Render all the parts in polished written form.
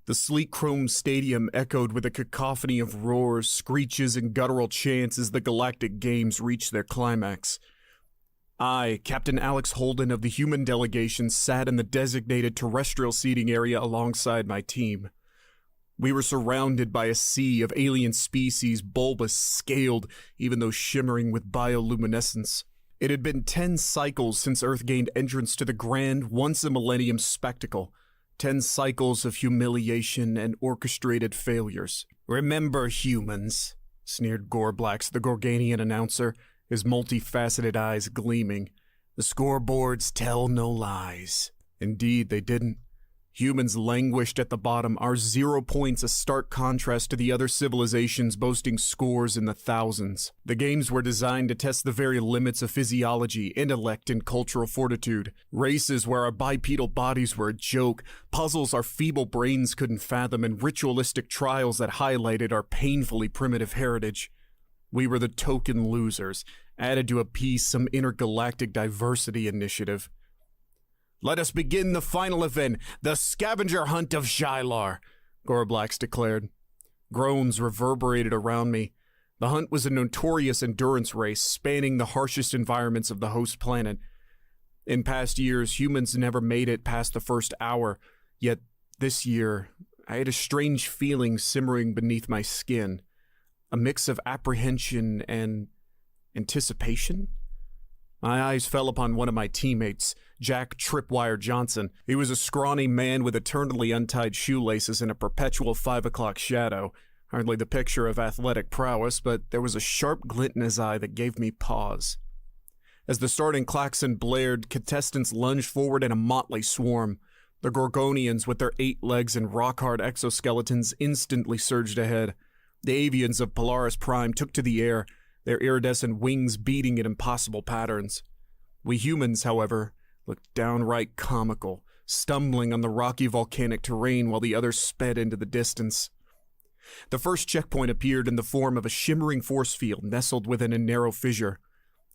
The sleek chrome stadium echoed with a cacophony of roars, screeches, and guttural chants as the Galactic Games reached their climax. I, Captain Alex Holden of the human delegation, sat in the designated terrestrial seating area alongside my team. We were surrounded by a sea of alien species, bulbous, scaled, even though shimmering with bioluminescence. It had been 10 cycles since Earth gained entrance to the grand, once-a-millennium spectacle. 10 cycles of humiliation and orchestrated failures. "Remember, humans," sneered Gorblax, the Gorganian announcer, his multifaceted eyes gleaming. "The scoreboards tell no lies." Indeed, they didn't. Humans languished at the bottom, our 0 points a stark contrast to the other civilizations boasting scores in the thousands. The games were designed to test the very limits of physiology, intellect, and cultural fortitude. Races where our bipedal bodies were a joke, puzzles our feeble brains couldn't fathom, and ritualistic trials that highlighted our painfully primitive heritage. We were the token losers, added to appease some intergalactic diversity initiative. "Let us begin the final event, the scavenger hunt of Shylar," Gorblax declared. Groans reverberated around me. The hunt was a notorious endurance race spanning the harshest environments of the host planet. In past years, humans never made it past the first hour, yet this year, I had a strange feeling simmering beneath my skin. A mix of apprehension and anticipation? My eyes fell upon one of my teammates, Jack Tripwire Johnson. He was a scrawny man with eternally untied shoelaces and a perpetual 5 o'clock shadow. Hardly the picture of athletic prowess, but there was a sharp glint in his eye that gave me pause. As the starting klaxon blared, contestants lunged forward in a motley swarm. The Gorgonians, with their 8 legs and rock-hard exoskeletons, instantly surged ahead. The avians of Polaris Prime took to the air, their iridescent wings beating in impossible patterns. We humans, however, looked downright comical, stumbling on the rocky volcanic terrain while the others sped into the distance. The first checkpoint appeared in the form of a shimmering force field nestled within a narrow fissure.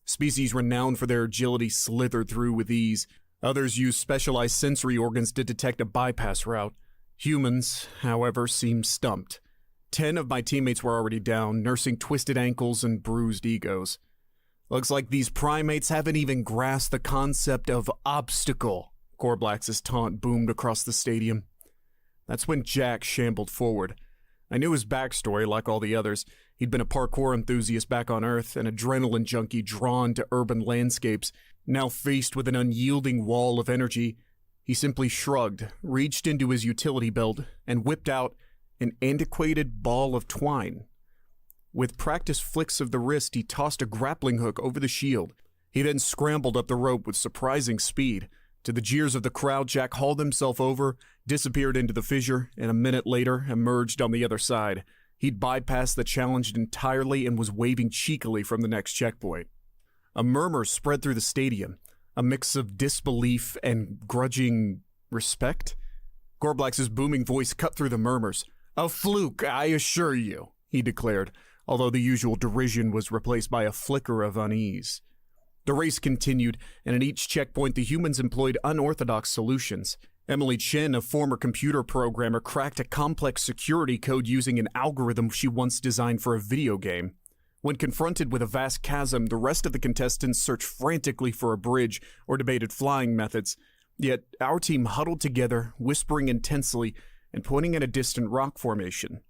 Species renowned for their agility slithered through with ease. Others used specialized sensory organs to detect a bypass route. Humans, however, seemed stumped. 10 of my teammates were already down, nursing twisted ankles and bruised egos. "Looks like these primates haven't even grasped the concept of obstacle," Gorblax's taunt boomed across the stadium. That's when Jack shambled forward. I knew his backstory like all the others. He'd been a parkour enthusiast back on Earth, an adrenaline junkie drawn to urban landscapes. Now faced with an unyielding wall of energy, he simply shrugged, reached into his utility belt, and whipped out an antiquated ball of twine. With practiced flicks of the wrist, he tossed a grappling hook over the shield. He then scrambled up the rope with surprising speed. To the jeers of the crowd, Jack hauled himself over, disappeared into the fissure, and a minute later emerged on the other side. He'd bypassed the challenge entirely and was waving cheekily from the next checkpoint. A murmur spread through the stadium, a mix of disbelief and grudging respect. Gorblax's booming voice cut through the murmurs. "A fluke, I assure you," he declared, although the usual derision was replaced by a flicker of unease. The race continued, and at each checkpoint the humans employed unorthodox solutions. Emily Chen, a former computer programmer, cracked a complex security code using an algorithm she once designed for a video game. When confronted with a vast chasm, the rest of the contestants searched frantically for a bridge or debated flying methods. Yet our team huddled together, whispering intensely and pointing at a distant rock formation.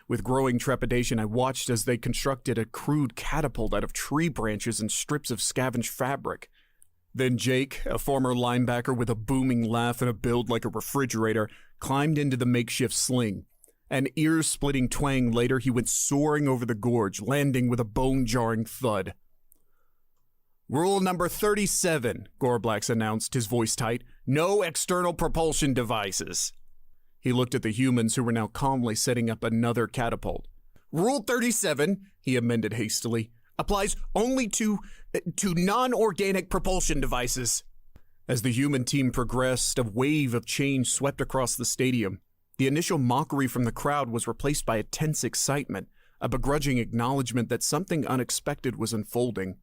With growing trepidation, I watched as they constructed a crude catapult out of tree branches and strips of scavenged fabric. Then Jake, a former linebacker with a booming laugh and a build like a refrigerator, climbed into the makeshift sling. An ear-splitting twang later, he went soaring over the gorge, landing with a bone-jarring thud. "Rule number 37, Gorblax announced, his voice tight. "No external propulsion devices." He looked at the humans who were now calmly setting up another catapult. "Rule 37, he amended hastily, applies only to non-organic propulsion devices." As the human team progressed, a wave of change swept across the stadium. The initial mockery from the crowd was replaced by a tense excitement, a begrudging acknowledgement that something unexpected was unfolding.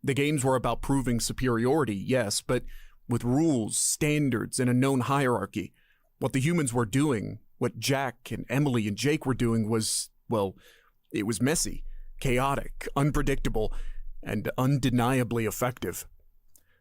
The games were about proving superiority, yes, but with rules, standards, and a known hierarchy. What the humans were doing What Jack and Emily and Jake were doing was, well, it was messy, chaotic, unpredictable, and undeniably effective.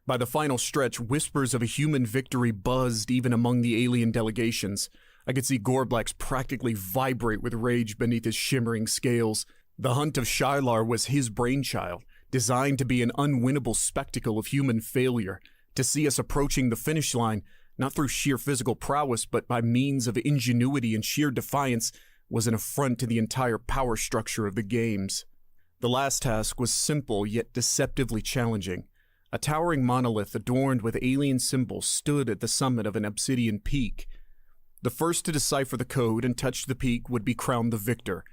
By the final stretch, whispers of a human victory buzzed even among the alien delegations. I could see Gorblax practically vibrate with rage beneath his shimmering scales. The hunt of Shylar was his brainchild, designed to be an unwinnable spectacle of human failure, to see us approaching the finish line, not through sheer physical prowess, but by means of ingenuity and sheer defiance, was an affront to the entire power structure of the games. The last task was simple yet deceptively challenging. A towering monolith adorned with alien symbols stood at the summit of an obsidian peak. The first to decipher the code and touch the peak would be crowned the victor.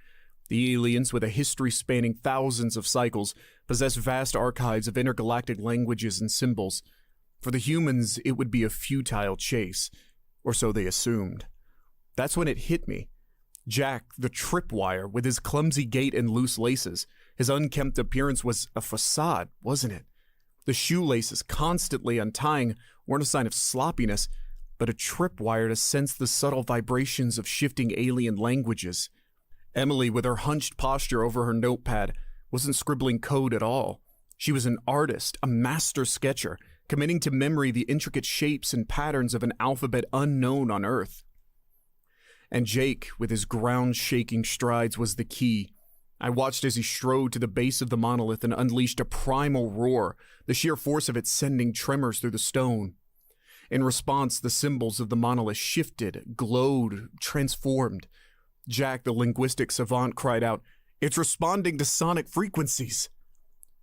The aliens, with a history spanning thousands of cycles, possess vast archives of intergalactic languages and symbols. For the humans, it would be a futile chase, or so they assumed. That's when it hit me. Jack, the tripwire, with his clumsy gait and loose laces. His unkempt appearance was a facade, wasn't it? The shoelaces constantly untying weren't a sign of sloppiness, but a tripwire to sense the subtle vibrations of shifting alien languages. Emily, with her hunched posture over her notepad, wasn't scribbling code at all. She was an artist, a master sketcher, committing to memory the intricate shapes and patterns of an alphabet unknown on Earth. And Jake, with his ground-shaking strides, was the key. I watched as he strode to the base of the monolith and unleashed a primal roar, the sheer force of it sending tremors through the stone. In response, the symbols of the monolith shifted, glowed, transformed. Jack, the linguistic savant, cried out, "It's responding to sonic frequencies!"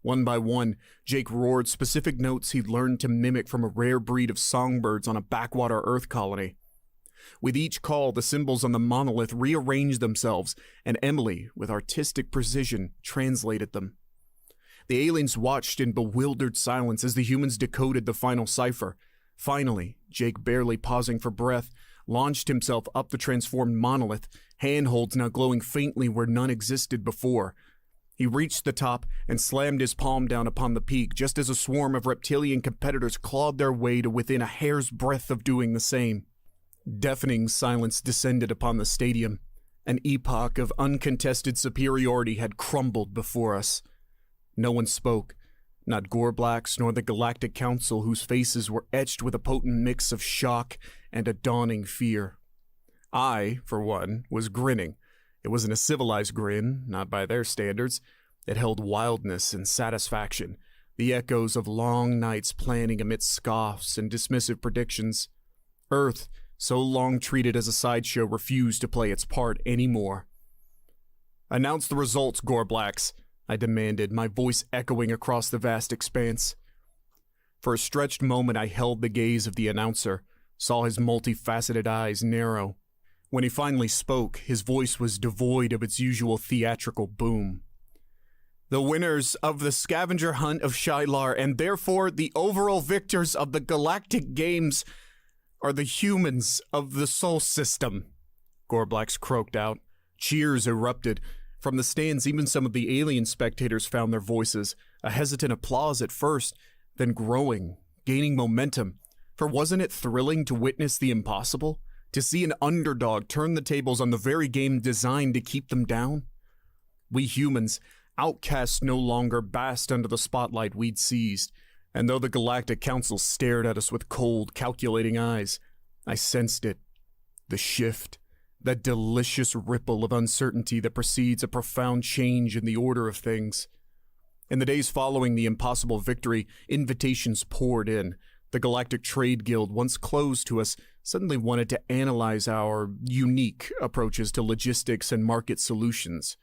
One by one, Jake roared specific notes he'd learned to mimic from a rare breed of songbirds on a backwater Earth colony. With each call, the symbols on the monolith rearranged themselves, and Emily, with artistic precision, translated them. The aliens watched in bewildered silence as the humans decoded the final cipher. Finally, Jake, barely pausing for breath, launched himself up the transformed monolith, handholds now glowing faintly where none existed before. He reached the top and slammed his palm down upon the peak just as a swarm of reptilian competitors clawed their way to within a hair's breadth of doing the same. Deafening silence descended upon the stadium. An epoch of uncontested superiority had crumbled before us. No one spoke, not Gorblax nor the Galactic Council, whose faces were etched with a potent mix of shock and a dawning fear. I, for one, was grinning. It wasn't a civilized grin, not by their standards. It held wildness and satisfaction, the echoes of long nights planning amidst scoffs and dismissive predictions. Earth, so long treated as a sideshow, refused to play its part anymore. "Announce the results, Gorblax," I demanded, my voice echoing across the vast expanse. For a stretched moment I held the gaze of the announcer, saw his multifaceted eyes narrow. When he finally spoke, his voice was devoid of its usual theatrical boom. "The winners of the scavenger hunt of Shylar, and therefore the overall victors of the Galactic Games, are the humans of the Sol System," Gorblax croaked out. Cheers erupted. From the stands, even some of the alien spectators found their voices, a hesitant applause at first, then growing, gaining momentum. For wasn't it thrilling to witness the impossible? To see an underdog turn the tables on the very game designed to keep them down? We humans, outcasts, no longer basked under the spotlight we'd seized, and though the Galactic Council stared at us with cold, calculating eyes, I sensed it. The shift, that delicious ripple of uncertainty that precedes a profound change in the order of things. In the days following the impossible victory, invitations poured in. The Galactic Trade Guild, once closed to us, suddenly wanted to analyze our unique approaches to logistics and market solutions.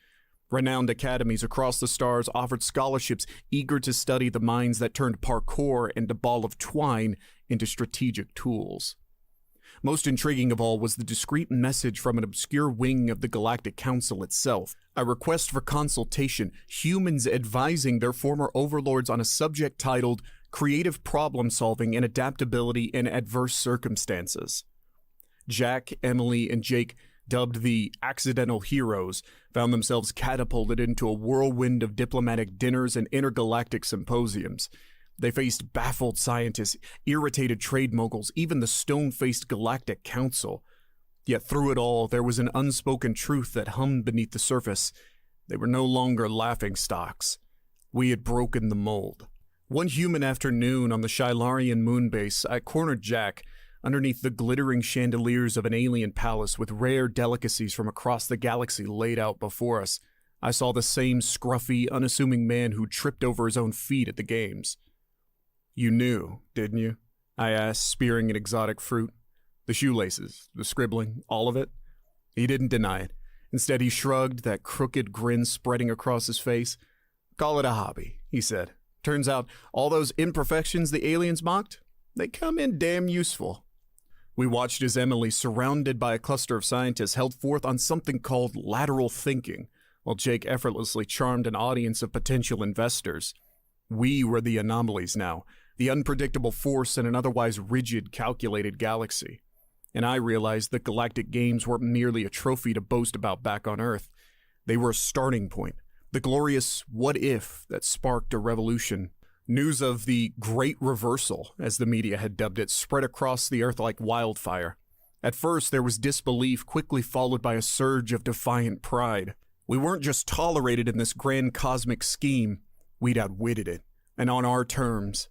Renowned academies across the stars offered scholarships eager to study the minds that turned parkour and a ball of twine into strategic tools. Most intriguing of all was the discreet message from an obscure wing of the Galactic Council itself, a request for consultation, humans advising their former overlords on a subject titled Creative Problem Solving and Adaptability in Adverse Circumstances. Jack, Emily, and Jake, dubbed the Accidental Heroes, found themselves catapulted into a whirlwind of diplomatic dinners and intergalactic symposiums. They faced baffled scientists, irritated trade moguls, even the stone-faced Galactic Council. Yet through it all, there was an unspoken truth that hummed beneath the surface. They were no longer laughingstocks. We had broken the mold. One human afternoon on the Shylarian moonbase, I cornered Jack underneath the glittering chandeliers of an alien palace with rare delicacies from across the galaxy laid out before us. I saw the same scruffy, unassuming man who tripped over his own feet at the games. "You knew, didn't you?" I asked, spearing an exotic fruit. "The shoelaces, the scribbling, all of it?" He didn't deny it. Instead, he shrugged, that crooked grin spreading across his face. "Call it a hobby," he said. "Turns out, all those imperfections the aliens mocked, they come in damn useful." We watched as Emily, surrounded by a cluster of scientists, held forth on something called lateral thinking, while Jake effortlessly charmed an audience of potential investors. We were the anomalies now, the unpredictable force in an otherwise rigid, calculated galaxy. And I realized that Galactic Games weren't merely a trophy to boast about back on Earth. They were a starting point, the glorious what-if that sparked a revolution. News of the Great Reversal, as the media had dubbed it, spread across the Earth like wildfire. At first, there was disbelief, quickly followed by a surge of defiant pride. We weren't just tolerated in this grand cosmic scheme, we'd outwitted it, and on our terms.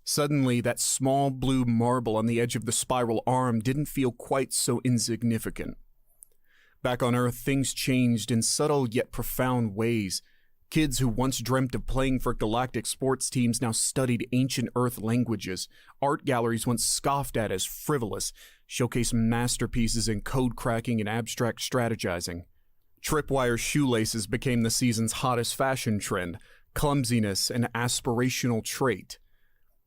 Suddenly, that small blue marble on the edge of the spiral arm didn't feel quite so insignificant. Back on Earth, things changed in subtle yet profound ways. Kids who once dreamt of playing for galactic sports teams now studied ancient Earth languages. Art galleries once scoffed at as frivolous showcased masterpieces in code cracking and abstract strategizing. Tripwire shoelaces became the season's hottest fashion trend, clumsiness an aspirational trait.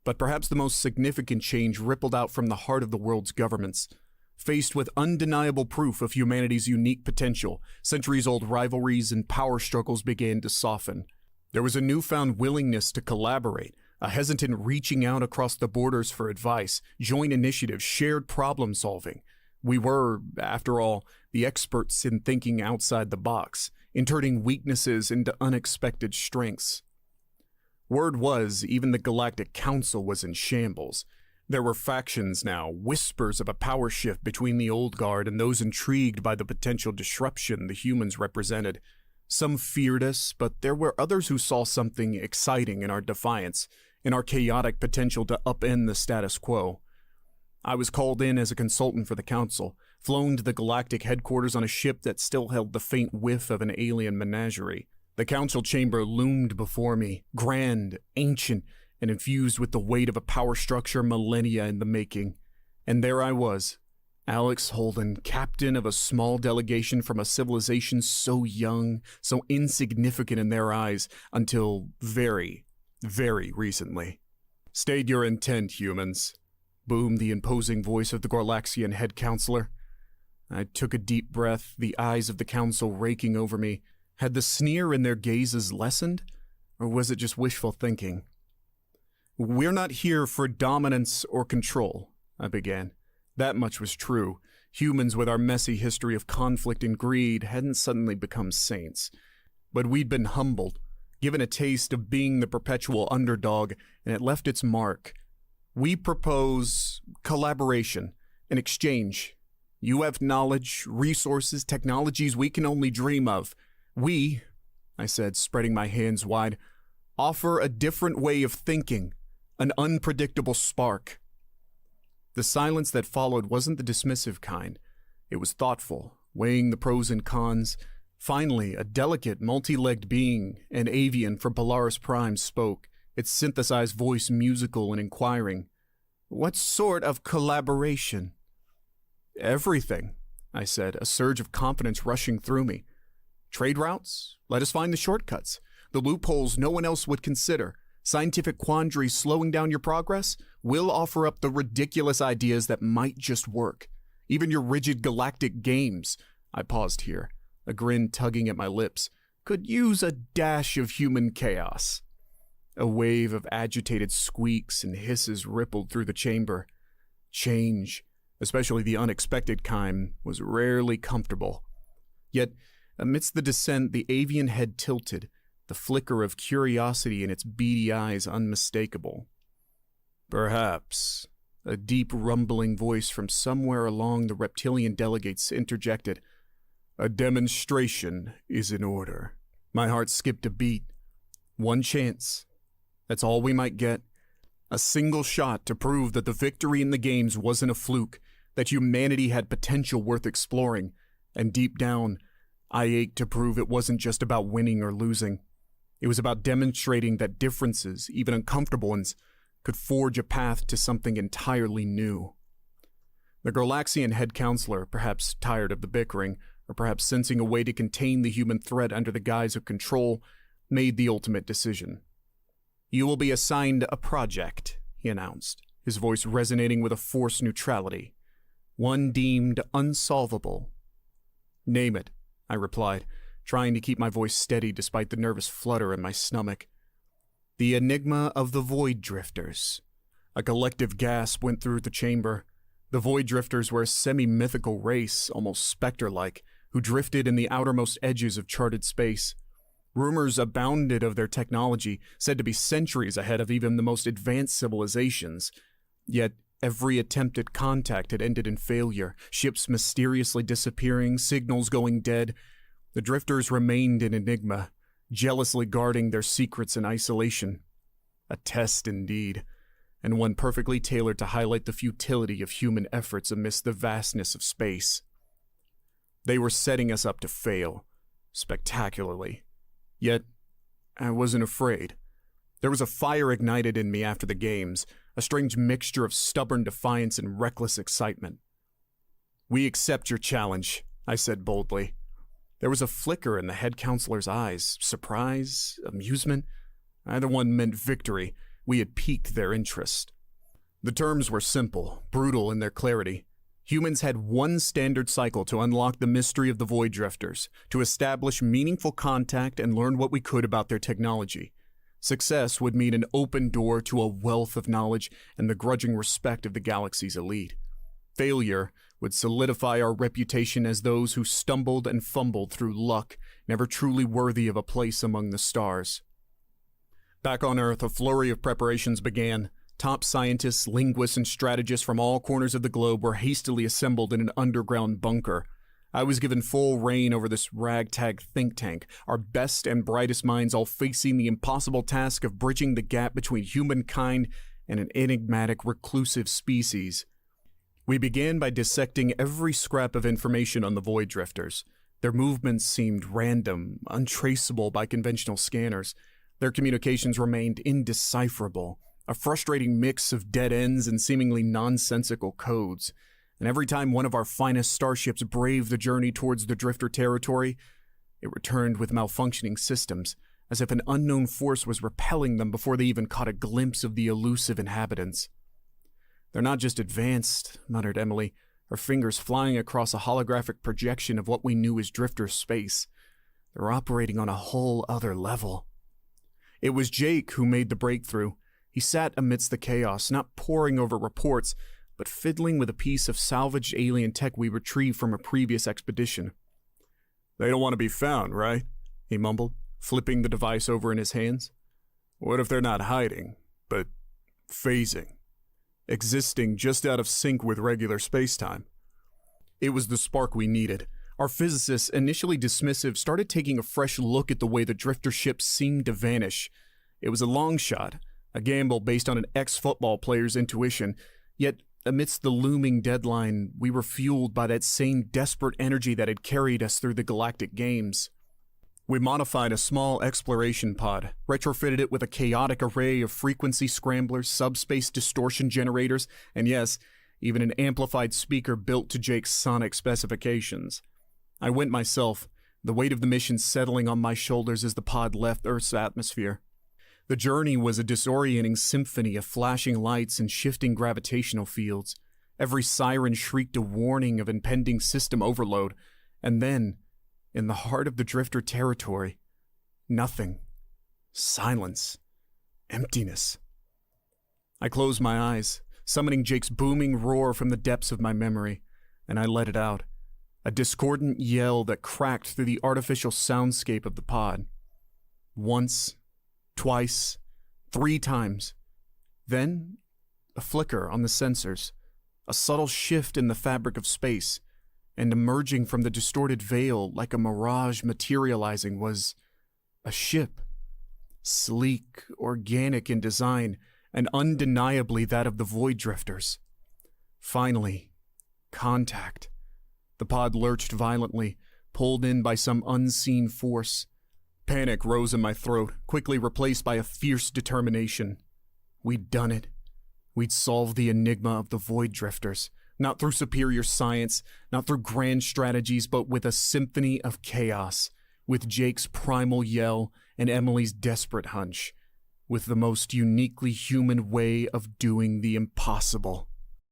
But perhaps the most significant change rippled out from the heart of the world's governments. Faced with undeniable proof of humanity's unique potential, centuries-old rivalries and power struggles began to soften. There was a newfound willingness to collaborate, a hesitant reaching out across the borders for advice, joint initiatives, shared problem-solving. We were, after all, the experts in thinking outside the box, in turning weaknesses into unexpected strengths. Word was, even the Galactic Council was in shambles. There were factions now, whispers of a power shift between the old guard and those intrigued by the potential disruption the humans represented. Some feared us, but there were others who saw something exciting in our defiance, in our chaotic potential to upend the status quo. I was called in as a consultant for the Council, flown to the Galactic headquarters on a ship that still held the faint whiff of an alien menagerie. The Council chamber loomed before me, grand, ancient, and infused with the weight of a power structure millennia in the making. And there I was, Alex Holden, captain of a small delegation from a civilization so young, so insignificant in their eyes, until very, very recently. "State your intent, humans," boomed the imposing voice of the Gorlaxian head counselor. I took a deep breath, the eyes of the Council raking over me. Had the sneer in their gazes lessened, or was it just wishful thinking? "We're not here for dominance or control," I began. That much was true. Humans with our messy history of conflict and greed hadn't suddenly become saints. But we'd been humbled, given a taste of being the perpetual underdog, and it left its mark. We propose collaboration, an exchange. You have knowledge, resources, technologies we can only dream of. We, I said, spreading my hands wide, offer a different way of thinking, an unpredictable spark. The silence that followed wasn't the dismissive kind. It was thoughtful, weighing the pros and cons. Finally, a delicate, multi-legged being, an avian from Polaris Prime, spoke, its synthesized voice musical and inquiring. "What sort of collaboration?" "Everything," I said, a surge of confidence rushing through me. "Trade routes? Let us find the shortcuts. The loopholes no one else would consider. Scientific quandaries slowing down your progress? We'll offer up the ridiculous ideas that might just work. Even your rigid galactic games," I paused here, a grin tugging at my lips, "could use a dash of human chaos." A wave of agitated squeaks and hisses rippled through the chamber. Change, especially the unexpected kind, was rarely comfortable. Yet, amidst the dissent, the avian head tilted, the flicker of curiosity in its beady eyes unmistakable. "Perhaps," A deep rumbling voice from somewhere along the reptilian delegates interjected, "A demonstration is in order." My heart skipped a beat. One chance. That's all we might get. A single shot to prove that the victory in the games wasn't a fluke, that humanity had potential worth exploring, and deep down, I ached to prove it wasn't just about winning or losing. It was about demonstrating that differences, even uncomfortable ones, could forge a path to something entirely new. The Galaxian head counselor, perhaps tired of the bickering, or perhaps sensing a way to contain the human threat under the guise of control, made the ultimate decision. "You will be assigned a project," he announced, his voice resonating with a forced neutrality. "One deemed unsolvable." "Name it," I replied, trying to keep my voice steady despite the nervous flutter in my stomach. "The Enigma of the Void Drifters." A collective gasp went through the chamber. The Void Drifters were a semi-mythical race, almost specter-like, who drifted in the outermost edges of charted space. Rumors abounded of their technology, said to be centuries ahead of even the most advanced civilizations. Yet every attempt at contact had ended in failure, ships mysteriously disappearing, signals going dead. The drifters remained an enigma, jealously guarding their secrets in isolation. A test indeed, and one perfectly tailored to highlight the futility of human efforts amidst the vastness of space. They were setting us up to fail, spectacularly. Yet, I wasn't afraid. There was a fire ignited in me after the games, a strange mixture of stubborn defiance and reckless excitement. "We accept your challenge," I said boldly. There was a flicker in the head counselor's eyes, surprise, amusement. Either one meant victory. We had piqued their interest. The terms were simple, brutal in their clarity. Humans had one standard cycle to unlock the mystery of the Void Drifters, to establish meaningful contact and learn what we could about their technology. Success would mean an open door to a wealth of knowledge and the grudging respect of the galaxy's elite. Failure would solidify our reputation as those who stumbled and fumbled through luck, never truly worthy of a place among the stars. Back on Earth, a flurry of preparations began. Top scientists, linguists, and strategists from all corners of the globe were hastily assembled in an underground bunker. I was given full reign over this ragtag think tank, our best and brightest minds all facing the impossible task of bridging the gap between humankind and an enigmatic reclusive species. We began by dissecting every scrap of information on the Void Drifters. Their movements seemed random, untraceable by conventional scanners. Their communications remained indecipherable, a frustrating mix of dead ends and seemingly nonsensical codes. And every time one of our finest starships braved the journey towards the Drifter territory, it returned with malfunctioning systems, as if an unknown force was repelling them before they even caught a glimpse of the elusive inhabitants. "They're not just advanced," muttered Emily, her fingers flying across a holographic projection of what we knew as Drifter space. "They're operating on a whole other level." It was Jake who made the breakthrough. He sat amidst the chaos, not poring over reports, but fiddling with a piece of salvaged alien tech we retrieved from a previous expedition. "They don't want to be found, right?" he mumbled, flipping the device over in his hands. "What if they're not hiding, but phasing? Existing just out of sync with regular spacetime?" It was the spark we needed. Our physicists, initially dismissive, started taking a fresh look at the way the Drifter ships seemed to vanish. It was a long shot, a gamble based on an ex-football player's intuition, yet amidst the looming deadline, we were fueled by that same desperate energy that had carried us through the Galactic Games. We modified a small exploration pod, retrofitted it with a chaotic array of frequency scramblers, subspace distortion generators, and yes, even an amplified speaker built to Jake's sonic specifications. I went myself, the weight of the mission settling on my shoulders as the pod left Earth's atmosphere. The journey was a disorienting symphony of flashing lights and shifting gravitational fields. Every siren shrieked a warning of impending system overload, and then, in the heart of the Drifter territory, nothing. Silence. Emptiness. I closed my eyes, summoning Jake's booming roar from the depths of my memory, and I let it out. A discordant yell that cracked through the artificial soundscape of the pod. Once, twice, 3 times. Then, A flicker on the sensors, a subtle shift in the fabric of space, and emerging from the distorted veil like a mirage materializing was a ship. Sleek, organic in design, and undeniably that of the Void Drifters. Finally, contact. The pod lurched violently, pulled in by some unseen force. Panic rose in my throat, quickly replaced by a fierce determination. We'd done it. We'd solved the enigma of the Void Drifters, not through superior science, not through grand strategies, but with a symphony of chaos, with Jake's primal yell and Emily's desperate hunch, with the most uniquely human way of doing the impossible.